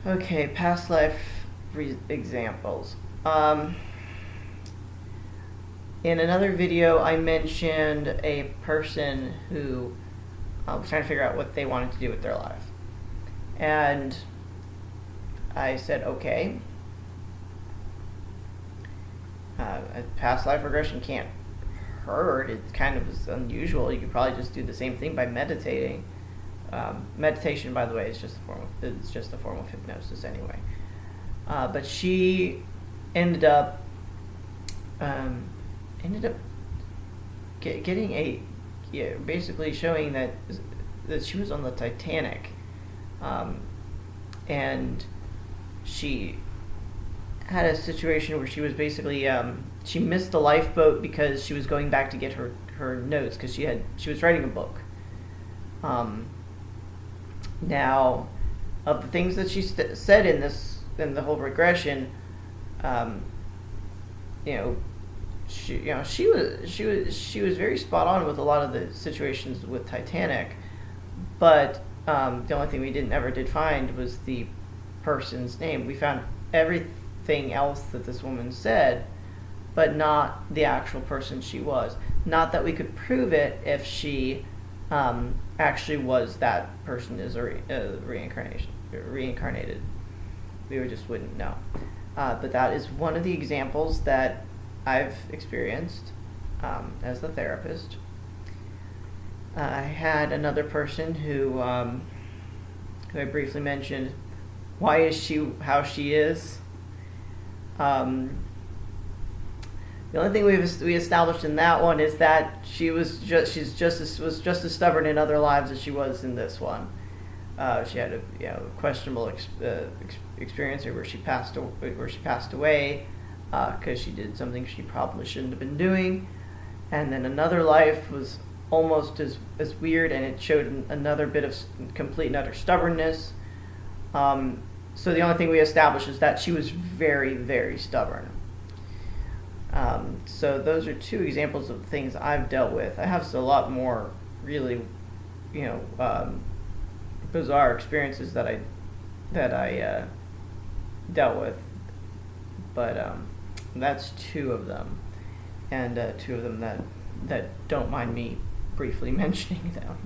Okay, past life examples. In another video, I mentioned a person who was trying to figure out what they wanted to do with their life. And I said, okay, a past life regression can't hurt. It kind of is unusual. You could probably just do the same thing by meditating. Meditation, by the way, is just a form of hypnosis anyway. But she ended up getting basically showing that she was on the Titanic, and she had a situation where she was basically she missed the lifeboat because she was going back to get her notes because she was writing a book. Now, of the things that she said in the whole regression, she was very spot on with a lot of the situations with Titanic, but the only thing we ever did find was the person's name. We found everything else that this woman said, but not the actual person she was. Not that we could prove it if she actually was that person as a reincarnated. We just wouldn't know. But that is one of the examples that I've experienced as the therapist. I had another person who I briefly mentioned. Why is she how she is? The only thing we established in that one is that she was just as stubborn in other lives as she was in this one. She had a questionable experience where she passed away because she did something she probably shouldn't have been doing, and then another life was almost as weird, and it showed another bit of complete and utter stubbornness. So the only thing we established is that she was very, very stubborn. So those are two examples of things I've dealt with. I have a lot more really, bizarre experiences that I dealt with, but that's two of them, and two of them that don't mind me briefly mentioning them.